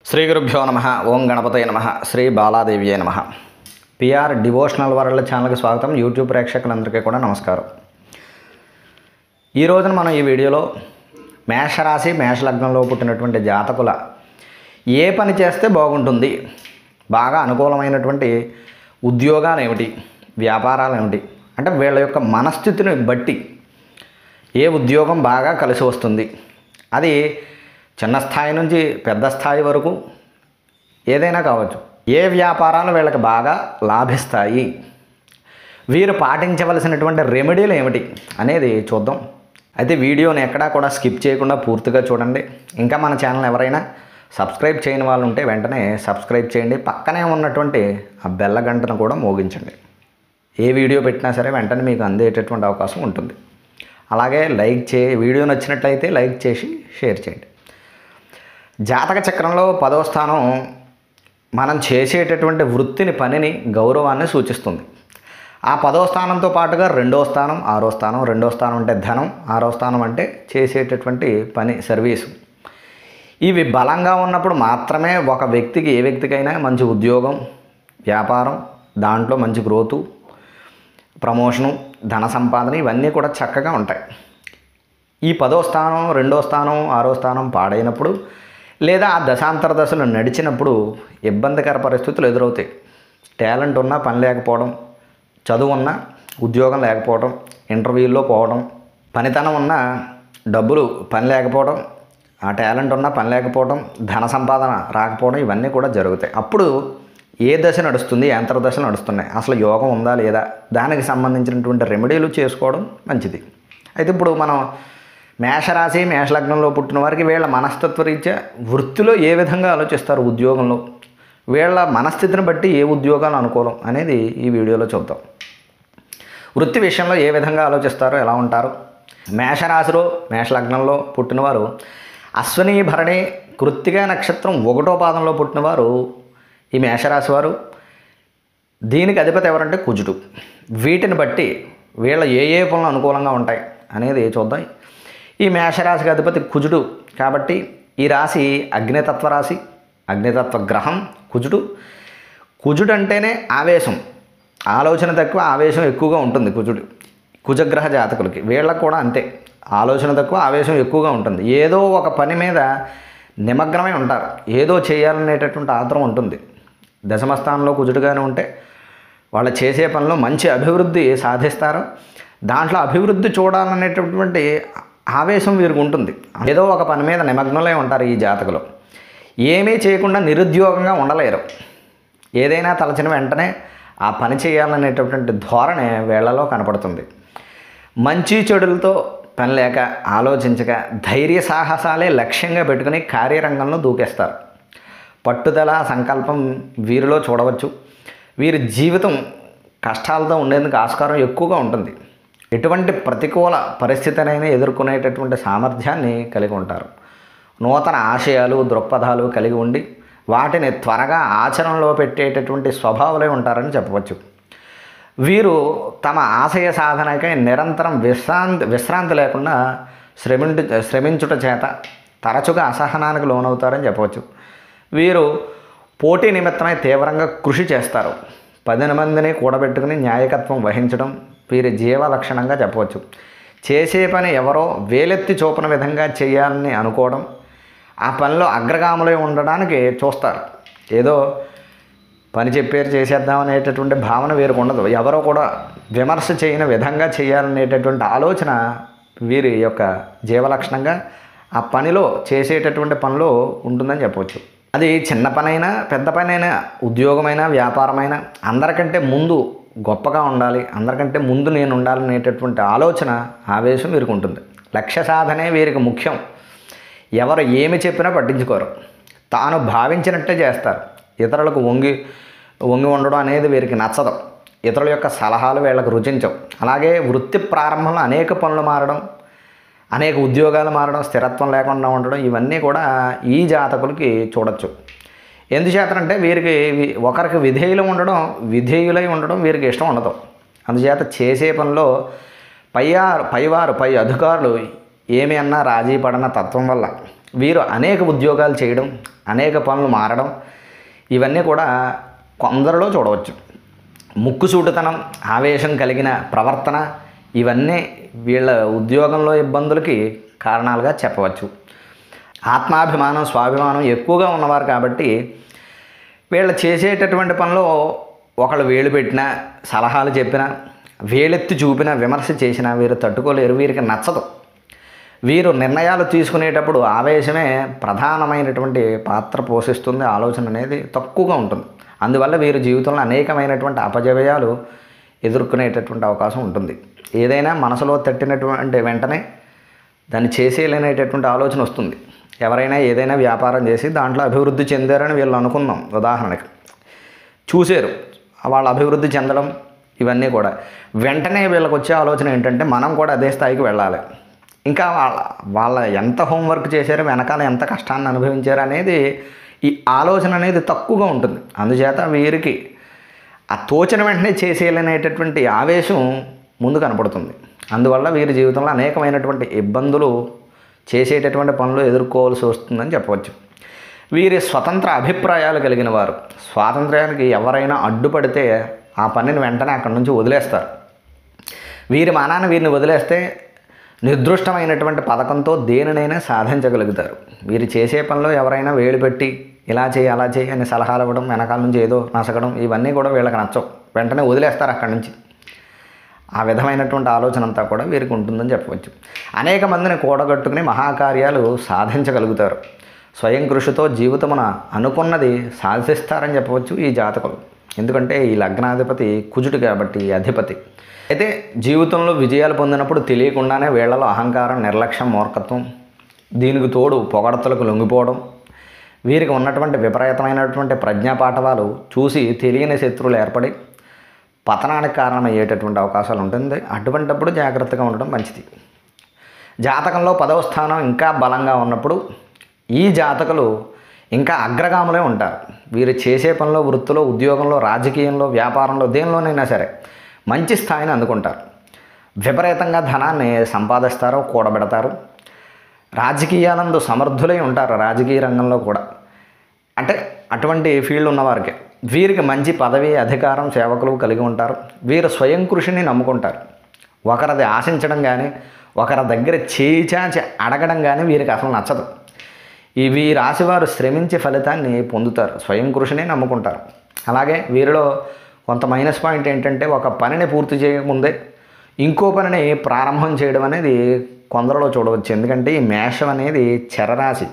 శ్రీ గురుభ్యో నమ. ఓం గణపతయ నమ. శ్రీ బాలాదేవియే నమ. పిఆర్ డివోషనల్ వరల్డ్ ఛానల్కి స్వాగతం. యూట్యూబ్ ప్రేక్షకులందరికీ కూడా నమస్కారం. ఈ రోజున మనం ఈ వీడియోలో మేషరాశి మేషలగ్నంలో పుట్టినటువంటి జాతకుల ఏ పని చేస్తే బాగుంటుంది, బాగా అనుకూలమైనటువంటి ఉద్యోగాలు ఏమిటి, వ్యాపారాలు ఏమిటి, అంటే వీళ్ళ యొక్క మనస్థితిని బట్టి ఏ ఉద్యోగం బాగా కలిసి వస్తుంది, అది చిన్న స్థాయి నుంచి పెద్ద స్థాయి వరకు ఏదైనా కావచ్చు, ఏ వ్యాపారాలు వీళ్ళకి బాగా లాభిస్తాయి, వీరు పాటించవలసినటువంటి రెమెడీలు ఏమిటి అనేది చూద్దాం. అయితే వీడియోని ఎక్కడా కూడా స్కిప్ చేయకుండా పూర్తిగా చూడండి. ఇంకా మన ఛానల్ ఎవరైనా సబ్స్క్రైబ్ చేయని వాళ్ళు ఉంటే వెంటనే సబ్స్క్రైబ్ చేయండి. పక్కనే ఉన్నటువంటి ఆ బెల్ల గంటను కూడా మోగించండి. ఏ వీడియో పెట్టినా సరే వెంటనే మీకు అందేటటువంటి అవకాశం ఉంటుంది. అలాగే వీడియో నచ్చినట్లయితే లైక్ చేసి షేర్ చేయండి. జాతక చక్రంలో 10వ స్థానం మనం చేసేటటువంటి వృత్తిని, పనిని, గౌరవాన్ని సూచిస్తుంది. ఆ 10వ స్థానంతో పాటుగా 2వ స్థానం, 6వ స్థానం. 2వ స్థానం అంటే ధనం, 6వ స్థానం అంటే చేసేటటువంటి పని, సర్వీసు. ఇవి బలంగా ఉన్నప్పుడు మాత్రమే ఒక వ్యక్తికి, ఏ వ్యక్తికైనా మంచి ఉద్యోగం, వ్యాపారం, దాంట్లో మంచి గ్రోతు, ప్రమోషను, ధన సంపాదన ఇవన్నీ కూడా చక్కగా ఉంటాయి. ఈ 10వ స్థానం, 2వ స్థానం, 6వ స్థానం పాడైనప్పుడు లేదా ఆ దశాంతర దశలు నడిచినప్పుడు ఇబ్బందికర పరిస్థితులు ఎదురవుతాయి. టాలెంట్ ఉన్నా పని లేకపోవడం, చదువు ఉన్నా ఉద్యోగం లేకపోవడం, ఇంటర్వ్యూల్లో పోవడం, పనితనం ఉన్నా డబ్బులు పని లేకపోవడం, ఆ టాలెంట్ ఉన్నా పని లేకపోవడం, ధన సంపాదన రాకపోవడం ఇవన్నీ కూడా జరుగుతాయి. అప్పుడు ఏ దశ నడుస్తుంది, అంతర్దశలు నడుస్తున్నాయి, అసలు యోగం ఉందా లేదా, దానికి సంబంధించినటువంటి రెమెడీలు చేసుకోవడం మంచిది. అయితే ఇప్పుడు మనం మేషరాశి మేషలగ్నంలో పుట్టిన వారికి వీళ్ళ మనస్తత్వరీత్యా వృత్తిలో ఏ విధంగా ఆలోచిస్తారు, ఉద్యోగంలో వీళ్ళ మనస్థితిని బట్టి ఏ ఉద్యోగాలు అనుకూలం అనేది ఈ వీడియోలో చూద్దాం. వృత్తి విషయంలో ఏ విధంగా ఆలోచిస్తారో, ఎలా ఉంటారు. మేషరాశిలో మేషలగ్నంలో పుట్టినవారు అశ్విని భరణి కృత్తిక నక్షత్రం 1వ పాదంలో పుట్టినవారు ఈ మేషరాశి వారు. దీనికి అధిపతి ఎవరంటే కుజుడు. వీటిని బట్టి వీళ్ళ ఏ పనులు అనుకూలంగా ఉంటాయి అనేది చూద్దాం. ఈ మేషరాశికి అధిపతి కుజుడు కాబట్టి ఈ రాశి అగ్నితత్వ రాశి, అగ్నితత్వ గ్రహం కుజుడు. కుజుడు అంటేనే ఆవేశం, ఆలోచన తక్కువ, ఆవేశం ఎక్కువగా ఉంటుంది కుజగ్రహ జాతకులకి. వీళ్ళకు కూడా అంతే, ఆలోచన తక్కువ, ఆవేశం ఎక్కువగా ఉంటుంది. ఏదో ఒక పని మీద నిమగ్నమై ఉంటారు, ఏదో చేయాలనేటటువంటి ఆత్రం ఉంటుంది. దశమస్థానంలో కుజుడుగానే ఉంటే వాళ్ళు చేసే పనిలో మంచి అభివృద్ధి సాధిస్తారు. దాంట్లో అభివృద్ధి చూడాలనేటటువంటి ఆవేశం వీరికి ఉంటుంది. ఏదో ఒక పని మీద నిమగ్నమై ఉంటారు ఈ జాతకులు. ఏమీ చేయకుండా నిరుద్యోగంగా ఉండలేరు. ఏదైనా తలచిన వెంటనే ఆ పని చేయాలనేటటువంటి ధోరణి వీళ్లలో కనపడుతుంది. మంచి చెడులతో పని లేక, ఆలోచించక, ధైర్య సాహసాలే లక్ష్యంగా పెట్టుకుని కార్యరంగంలో దూకేస్తారు. పట్టుదల, సంకల్పం వీరిలో చూడవచ్చు. వీరి జీవితం కష్టాలతో ఉండేందుకు ఆస్కారం ఎక్కువగా ఉంటుంది. ఎటువంటి ప్రతికూల పరిస్థితినైనా ఎదుర్కొనేటటువంటి సామర్థ్యాన్ని కలిగి ఉంటారు. నూతన ఆశయాలు, దృక్పథాలు కలిగి ఉండి వాటిని త్వరగా ఆచరణలో పెట్టేటటువంటి స్వభావాలే ఉంటారని చెప్పవచ్చు. వీరు తమ ఆశయ సాధనకై నిరంతరం విశ్రాంతి లేకుండా శ్రమించుట చేత తరచుగా అసహనానికి లోనవుతారని చెప్పవచ్చు. వీరు పోటీ నిమిత్తమై తీవ్రంగా కృషి చేస్తారు. 10 మందిని కూడబెట్టుకుని న్యాయకత్వం వహించడం వీరి జీవ లక్షణంగా చెప్పవచ్చు. చేసే పని ఎవరో వేలెత్తి చూపని విధంగా చేయాలని అనుకోవడం, ఆ పనిలో అగ్రగాములై ఉండడానికి చూస్తారు. ఏదో పని చెప్పారు చేసేద్దాం అనేటటువంటి భావన వీరికి ఉండదు. ఎవరో కూడా విమర్శ చేయని విధంగా చేయాలనేటటువంటి ఆలోచన వీరి యొక్క జీవలక్షణంగా ఆ పనిలో, చేసేటటువంటి పనిలో ఉంటుందని చెప్పవచ్చు. అది చిన్న పనైనా పెద్ద పనైనా, ఉద్యోగమైనా వ్యాపారమైనా అందరికంటే ముందు గొప్పగా ఉండాలి, అందరికంటే ముందు నేను ఉండాలనేటటువంటి ఆలోచన, ఆవేశం వీరికి ఉంటుంది. లక్ష్య సాధనే వీరికి ముఖ్యం. ఎవరు ఏమి చెప్పినా పట్టించుకోరు, తాను భావించినట్టే చేస్తారు. ఇతరులకు వంగి ఉండడం అనేది వీరికి నచ్చదు. ఇతరుల యొక్క సలహాలు వీళ్ళకు రుచించవు. అలాగే వృత్తి ప్రారంభంలో అనేక పనులు మారడం, అనేక ఉద్యోగాలు మారడం, స్థిరత్వం లేకుండా ఉండడం ఇవన్నీ కూడా ఈ జాతకులకి చూడొచ్చు. ఎందుచేతనంటే వీరికి ఒకరికి విధేయులై ఉండడం వీరికి ఇష్టం ఉండదు. అందుచేత చేసే పనిలో పై అధికారులు ఏమి అన్నా రాజీ పడన తత్వం వల్ల వీరు అనేక ఉద్యోగాలు చేయడం, అనేక పనులు మారడం ఇవన్నీ కూడా కొందరిలో చూడవచ్చు. ముక్కుసూటితనం, ఆవేశం కలిగిన ప్రవర్తన ఇవన్నీ వీళ్ళ ఉద్యోగంలో ఇబ్బందులకి కారణాలుగా చెప్పవచ్చు. ఆత్మాభిమానం, స్వాభిమానం ఎక్కువగా ఉన్నవారు కాబట్టి వీళ్ళు చేసేటటువంటి పనిలో ఒకళ్ళు వేలు పెట్టినా, సలహాలు చెప్పినా, వేలెత్తి చూపినా, విమర్శ చేసినా వీరు తట్టుకోలేరు, వీరికి నచ్చదు. వీరు నిర్ణయాలు తీసుకునేటప్పుడు ఆవేశమే ప్రధానమైనటువంటి పాత్ర పోషిస్తుంది. ఆలోచన అనేది తక్కువగా ఉంటుంది. అందువల్ల వీరి జీవితంలో అనేకమైనటువంటి అపజయాలు ఎదుర్కొనేటటువంటి అవకాశం ఉంటుంది. ఏదైనా మనసులో తట్టినటువంటి వెంటనే దాన్ని చేసేయలేనేటటువంటి ఆలోచన వస్తుంది. ఎవరైనా ఏదైనా వ్యాపారం చేసి దాంట్లో అభివృద్ధి చెందారని వీళ్ళు అనుకుందాం, ఉదాహరణకి చూశారు, వాళ్ళ అభివృద్ధి చెందడం ఇవన్నీ కూడా వెంటనే వీళ్ళకి వచ్చే ఆలోచన ఏంటంటే మనం కూడా అదే స్థాయికి వెళ్ళాలి. ఇంకా వాళ్ళ ఎంత హోంవర్క్ చేశారో, వెనకాల ఎంత కష్టాన్ని అనుభవించారు అనేది ఈ ఆలోచన అనేది తక్కువగా ఉంటుంది. అందుచేత వీరికి ఆ తోచిన వెంటనే చేసేయాలనేటటువంటి ఆవేశం ముందు కనపడుతుంది. అందువల్ల వీరి జీవితంలో అనేకమైనటువంటి ఇబ్బందులు, చేసేటటువంటి పనులు ఎదుర్కోవాల్సి వస్తుందని చెప్పవచ్చు. వీరి స్వతంత్ర అభిప్రాయాలు కలిగిన వారు. స్వాతంత్ర్యానికి ఎవరైనా అడ్డుపడితే ఆ పనిని వెంటనే అక్కడి నుంచి వదిలేస్తారు. వీరి మానాన్ని వీరిని వదిలేస్తే నిర్దిష్టమైనటువంటి పథకంతో దేనినైనా సాధించగలుగుతారు. వీరు చేసే పనిలో ఎవరైనా వేలు పెట్టి ఇలా చేయి, అలా చేయి అని సలహాలు ఇవ్వడం, వెనకాల నుంచి ఏదో నసగడం ఇవన్నీ కూడా వీళ్ళకి నచ్చవు. వెంటనే వదిలేస్తారు అక్కడి నుంచి. ఆ విధమైనటువంటి ఆలోచన అంతా కూడా వీరికి ఉంటుందని చెప్పవచ్చు. అనేక మందిని కూడగట్టుకుని మహాకార్యాలు సాధించగలుగుతారు. స్వయం కృషితో జీవితమున అనుకున్నది సాధిస్తారని చెప్పవచ్చు ఈ జాతకులు. ఎందుకంటే ఈ లగ్నాధిపతి కుజుడు కాబట్టి అధిపతి. అయితే జీవితంలో విజయాలు పొందినప్పుడు తెలియకుండానే వీళ్లలో అహంకారం, నిర్లక్ష్యం, మూర్ఖత్వం, దీనికి తోడు పొగడతలకు లొంగిపోవడం, వీరికి ఉన్నటువంటి విపరీతమైనటువంటి ప్రజ్ఞాపాఠవాలు చూసి తెలియని శత్రువులు ఏర్పడి పతనానికి కారణమయ్యేటటువంటి అవకాశాలు ఉంటుంది. అటువంటప్పుడు జాగ్రత్తగా ఉండడం మంచిది. జాతకంలో 10వ స్థానం ఇంకా బలంగా ఉన్నప్పుడు ఈ జాతకులు ఇంకా అగ్రగాములే ఉంటారు. వీరు చేసే పనిలో, వృత్తిలో, ఉద్యోగంలో, రాజకీయంలో, వ్యాపారంలో, దేనిలోనైనా సరే మంచి స్థాయిని అందుకుంటారు. విపరీతంగా ధనాన్ని సంపాదిస్తారు, కూడబెడతారు. రాజకీయాలందు సమర్థులై ఉంటారు. రాజకీయ రంగంలో కూడా అంటే అటువంటి ఫీల్డ్ ఉన్నవారికి వీరికి మంచి పదవి, అధికారం, సేవకులు కలిగి ఉంటారు. వీరు స్వయం కృషిని నమ్ముకుంటారు. ఒకరిది ఆశించడం కానీ, ఒకరి దగ్గర చేయి చాచి అడగడం కానీ వీరికి అసలు నచ్చదు. ఈ రాశివారు శ్రమించి ఫలితాన్ని పొందుతారు. స్వయం కృషిని నమ్ముకుంటారు. అలాగే వీరిలో కొంత మైనస్ పాయింట్ ఏంటంటే ఒక పనిని పూర్తి చేయకముందే ఇంకో పనిని ప్రారంభం చేయడం అనేది కొందరిలో చూడవచ్చు. ఎందుకంటే ఈ మేషం అనేది చరరాశి.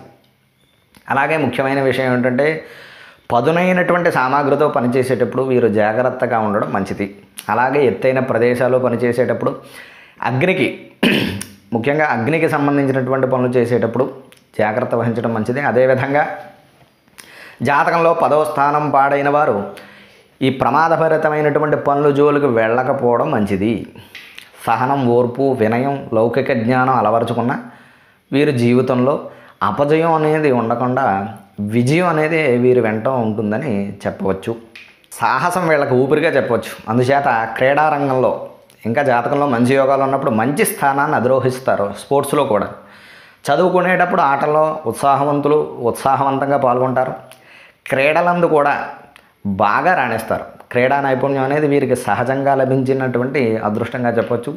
అలాగే ముఖ్యమైన విషయం ఏంటంటే పదునైనటువంటి సామాగ్రితో పనిచేసేటప్పుడు వీరు జాగ్రత్తగా ఉండడం మంచిది. అలాగే ఎత్తైన ప్రదేశాల్లో పనిచేసేటప్పుడు అగ్నికి, ముఖ్యంగా అగ్నికి సంబంధించినటువంటి పనులు చేసేటప్పుడు జాగ్రత్త వహించడం మంచిది. అదేవిధంగా జాతకంలో 10వ స్థానం పాడైన వారు ఈ ప్రమాదభరితమైనటువంటి పనుల జోలికి వెళ్ళకపోవడం మంచిది. సహనం, ఓర్పు, వినయం, లౌకిక జ్ఞానం అలవరుచుకున్న వీరి జీవితంలో అపజయం అనేది ఉండకుండా విజయం అనేది వీరి వెంట ఉంటుందని చెప్పవచ్చు. సాహసం వీళ్ళకి ఊపిరిగా చెప్పవచ్చు. అందుచేత క్రీడారంగంలో ఇంకా జాతకంలో మంచి యోగాలు ఉన్నప్పుడు మంచి స్థానాన్ని అధిరోహిస్తారు. స్పోర్ట్స్లో కూడా చదువుకునేటప్పుడు ఆటల్లో ఉత్సాహవంతంగా పాల్గొంటారు. క్రీడలందు కూడా బాగా రాణిస్తారు. క్రీడా నైపుణ్యం అనేది వీరికి సహజంగా లభించినటువంటి అదృష్టంగా చెప్పవచ్చు.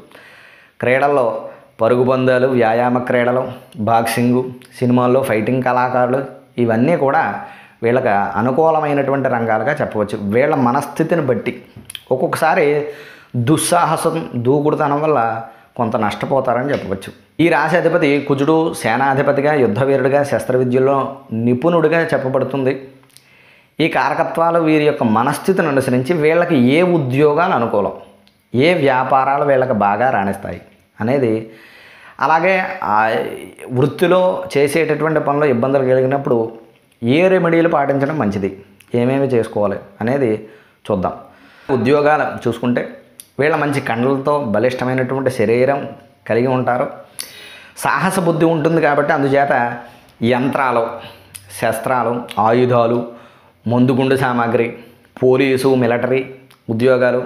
క్రీడల్లో పరుగు పందాలు, వ్యాయామ క్రీడలు, బాక్సింగు, సినిమాల్లో ఫైటింగ్ కళాకారులు ఇవన్నీ కూడా వీళ్ళకి అనుకూలమైనటువంటి రంగాలుగా చెప్పవచ్చు. వీళ్ళ మనస్థితిని బట్టి ఒక్కొక్కసారి దుస్సాహసం, దూకుడుతనం వల్ల కొంత నష్టపోతారని చెప్పవచ్చు. ఈ రాశి అధిపతి కుజుడు సేనాధిపతిగా, యుద్ధవీరుడిగా, శస్త్రవిద్యలో నిపుణుడిగా చెప్పబడుతుంది. ఈ కారకత్వాలు వీరి యొక్క మనస్థితిని అనుసరించి వీళ్ళకి ఏ ఉద్యోగాలు అనుకూలం, ఏ వ్యాపారాలు వీళ్ళకి బాగా రాణిస్తాయి అనేది, అలాగే వృత్తిలో చేసేటటువంటి పనులు ఇబ్బందులు కలిగినప్పుడు ఏ రెమెడీలు పాటించడం మంచిది, ఏమేమి చేసుకోవాలి అనేది చూద్దాం. ఉద్యోగాలు చూసుకుంటే వీళ్ళ మంచి కండలతో బలిష్టమైనటువంటి శరీరం కలిగి ఉంటారు. సాహస బుద్ధి ఉంటుంది కాబట్టి అందుచేత యంత్రాలు, శస్త్రాలు, ఆయుధాలు, మందుగుండు సామాగ్రి, పోలీసు, మిలిటరీ ఉద్యోగాలు,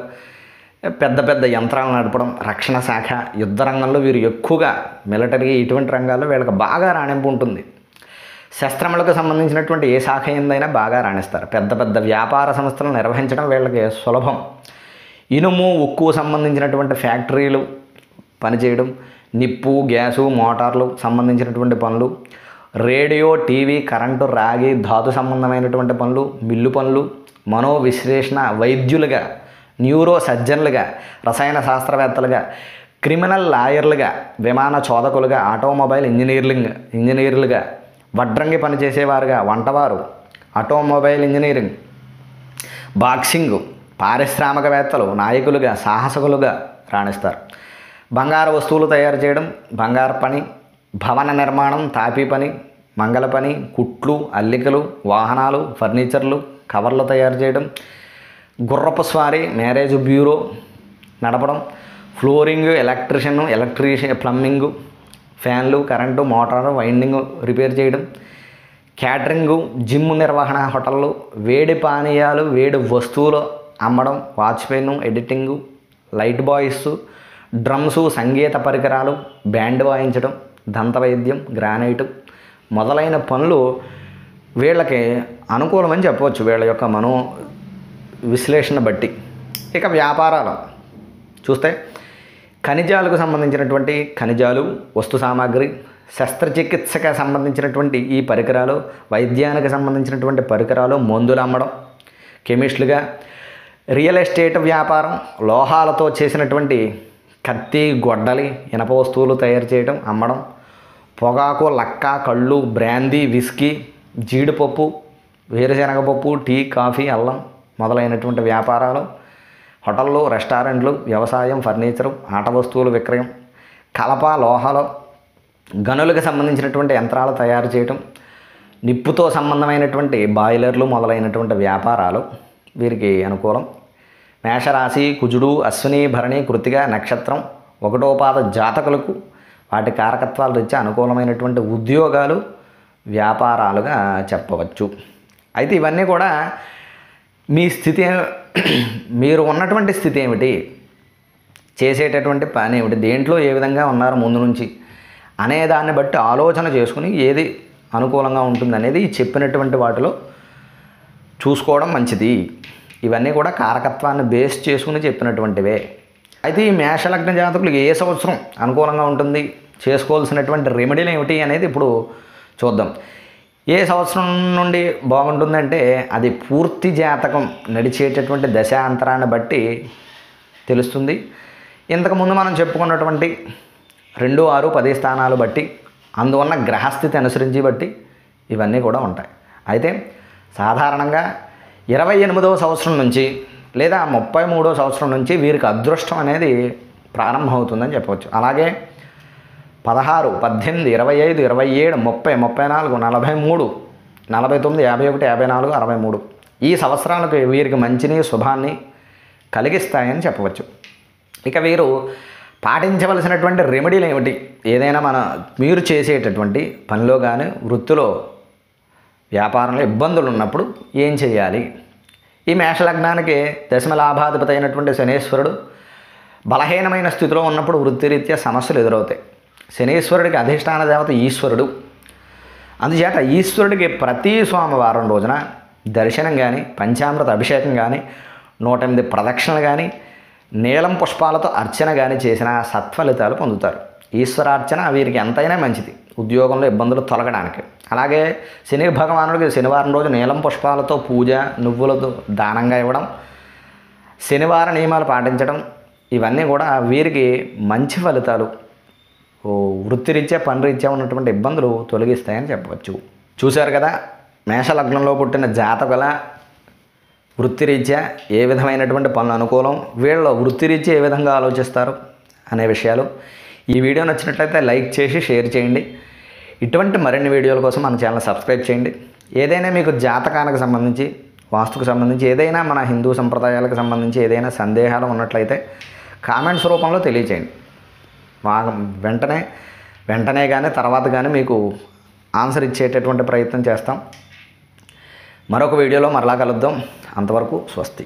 పెద్ద పెద్ద యంత్రాలు నడపడం, రక్షణ శాఖ, యుద్ధ రంగంలో వీరు ఎక్కువగా మిలిటరీ ఇటువంటి రంగాల్లో వీళ్ళకి బాగా రాణింపు ఉంటుంది. శస్త్రములకు సంబంధించినటువంటి ఏ శాఖ ఏందైనా బాగా రాణిస్తారు. పెద్ద పెద్ద వ్యాపార సంస్థలు నిర్వహించడం వీళ్ళకి సులభం. ఇనుము ఉక్కు సంబంధించినటువంటి ఫ్యాక్టరీలు పనిచేయడం, నిప్పు గ్యాసు మోటార్లు సంబంధించినటువంటి పనులు, రేడియో టీవీ కరెంటు రాగి ధాతు సంబంధమైనటువంటి పనులు, మిల్లు పనులు, మనోవిశ్లేషణ వైద్యులుగా, న్యూరో సర్జన్లుగా, రసాయన శాస్త్రవేత్తలుగా, క్రిమినల్ లాయర్లుగా, విమాన చోదకులుగా, ఆటోమొబైల్ ఇంజనీర్లుగా, వడ్రంగి పనిచేసేవారుగా, వంటవారు, ఆటోమొబైల్ ఇంజనీరింగ్, బాక్సింగ్, పారిశ్రామికవేత్తలు, నాయకులుగా, సాహసకులుగా రాణిస్తారు. బంగారు వస్తువులు తయారు చేయడం, బంగారు పని, భవన నిర్మాణం, తాపీ పని, మంగళ పని, కుట్లు, అల్లికలు, వాహనాలు, ఫర్నిచర్లు, కవర్లు తయారు చేయడం, గుర్రపు స్వారీ, మ్యారేజ్ బ్యూరో నడపడం, ఫ్లోరింగ్, ఎలక్ట్రీషియన్, ప్లంబింగు, ఫ్యాన్లు, కరెంటు, మోటారు, వైండింగ్ రిపేర్ చేయడం, క్యాటరింగు, జిమ్ నిర్వహణ, హోటళ్ళు, వేడి పానీయాలు, వేడి వస్తువులు అమ్మడం, watchmen, editing, light boys, drums, సంగీత పరికరాలు, బ్యాండ్ వాయించడం, దంతవైద్యం, గ్రానైటు మొదలైన పనులు వీళ్ళకి అనుకూలమని చెప్పవచ్చు వీళ్ళ యొక్క మనో విశ్లేషణ బట్టి. ఇక వ్యాపారాలు చూస్తే ఖనిజాలకు సంబంధించినటువంటి ఖనిజాలు, వస్తు సామాగ్రి, శస్త్రచికిత్సకు సంబంధించినటువంటి ఈ పరికరాలు, వైద్యానికి సంబంధించినటువంటి పరికరాలు, మందులు అమ్మడం, కెమిస్టులుగా, రియల్ ఎస్టేట్ వ్యాపారం, లోహాలతో చేసినటువంటి కత్తి, గొడ్డలి, ఇనప వస్తువులు తయారు చేయడం, అమ్మడం, పొగాకు, లక్క, కళ్ళు, బ్రాందీ, విస్కీ, జీడిపప్పు, వేరుశనగపప్పు, టీ, కాఫీ, అల్లం మొదలైనటువంటి వ్యాపారాలు, హోటళ్ళు, రెస్టారెంట్లు, వ్యవసాయం, ఫర్నిచరు, ఆట వస్తువులు విక్రయం, కలప, లోహాలు, గనులకు సంబంధించినటువంటి యంత్రాలు తయారు చేయటం, నిప్పుతో సంబంధమైనటువంటి బాయిలర్లు మొదలైనటువంటి వ్యాపారాలు వీరికి అనుకూలం. మేషరాశి, కుజుడు, అశ్విని, భరణి, కృత్తిక నక్షత్రం 1వ పాద జాతకులకు వాటి కారకత్వాల రీత్యా అనుకూలమైనటువంటి ఉద్యోగాలు, వ్యాపారాలుగా చెప్పవచ్చు. అయితే ఇవన్నీ కూడా మీ స్థితి, మీరు ఉన్నటువంటి స్థితి ఏమిటి, చేసేటటువంటి పని ఏమిటి, దేంట్లో ఏ విధంగా ఉన్నారు ముందు నుంచి అనే దాన్ని బట్టి ఆలోచన చేసుకుని ఏది అనుకూలంగా ఉంటుంది అనేది చెప్పినటువంటి వాటిలో చూసుకోవడం మంచిది. ఇవన్నీ కూడా కారకత్వాన్ని బేస్ చేసుకుని చెప్పినటువంటివే. అయితే ఈ మేషలగ్న జాతకులకు ఏ సంవత్సరం అనుకూలంగా ఉంటుంది, చేసుకోవాల్సినటువంటి రెమెడీలు ఏమిటి అనేది ఇప్పుడు చూద్దాం. ఏ సంవత్సరం నుండి బాగుంటుందంటే అది పూర్తి జాతకం నడిచేటటువంటి దశాంతరాన్ని బట్టి తెలుస్తుంది. ఇంతకుముందు మనం చెప్పుకున్నటువంటి 2, 6, 10 స్థానాలు బట్టి, అందువల్ల గ్రహస్థితి అనుసరించి బట్టి ఇవన్నీ కూడా ఉంటాయి. అయితే సాధారణంగా 28వ సంవత్సరం నుంచి లేదా 33వ సంవత్సరం నుంచి వీరికి అదృష్టం అనేది ప్రారంభమవుతుందని చెప్పవచ్చు. అలాగే 16, 18, 25, 27, 30, 34, 43, 49, 51, 54, 63 ఈ సంవత్సరాలకు వీరికి మంచిని శుభాన్ని కలిగిస్తాయని చెప్పవచ్చు. ఇక వీరు పాటించవలసినటువంటి రెమెడీలు ఏమిటి, ఏదైనా మీరు చేసేటటువంటి పనిలో కానీ వృత్తిలో వ్యాపారంలో ఇబ్బందులు ఉన్నప్పుడు ఏం చేయాలి? ఈ మేషలగ్నానికి దశమ లాభాధిపతి అయినటువంటి శనేశ్వరుడు బలహీనమైన స్థితిలో ఉన్నప్పుడు వృత్తిరీత్యా సమస్యలు ఎదురవుతాయి. శనేశ్వరుడికి అధిష్టాన దేవత ఈశ్వరుడు. అందుచేత ఈశ్వరుడికి ప్రతి సోమవారం రోజున దర్శనం కానీ, పంచామృత అభిషేకం కానీ, 108 ప్రదక్షిణలు కానీ, నీలం పుష్పాలతో అర్చన కానీ చేసిన సత్ఫలితాలు పొందుతారు. ఈశ్వరార్చన వీరికి ఎంతైనా మంచిది ఉద్యోగంలో ఇబ్బందులు తొలగడానికి. అలాగే శని భగవానుడికి శనివారం రోజు నీలం పుష్పాలతో పూజ, నువ్వులతో దానంగా ఇవ్వడం, శనివార నియమాలు పాటించడం ఇవన్నీ కూడా వీరికి మంచి ఫలితాలు, వృత్తిరీత్యా పనిరీత్యా ఉన్నటువంటి ఇబ్బందులు తొలగిస్తాయని చెప్పవచ్చు. చూశారు కదా, మేషలగ్నంలో పుట్టిన జాతకుల వృత్తిరీత్యా ఏ విధమైనటువంటి పనులు అనుకూలం, వీళ్ళ వృత్తిరీత్యా ఏ విధంగా ఆలోచిస్తారు అనే విషయాలు. ఈ వీడియో నచ్చినట్లయితే లైక్ చేసి షేర్ చేయండి. ఇటువంటి మరిన్ని వీడియోల కోసం మన ఛానల్ సబ్స్క్రైబ్ చేయండి. ఏదైనా మీకు జాతకానికి సంబంధించి, వాస్తుకు సంబంధించి, ఏదైనా మన హిందూ సంప్రదాయాలకు సంబంధించి ఏదైనా సందేహాలు ఉన్నట్లయితే కామెంట్స్ రూపంలో తెలియచేయండి. వెంటనే కానీ తర్వాత కానీ మీకు ఆన్సర్ ఇచ్చేటటువంటి ప్రయత్నం చేస్తాం. మరొక వీడియోలో మరలా కలుద్దాం. అంతవరకు స్వస్తి.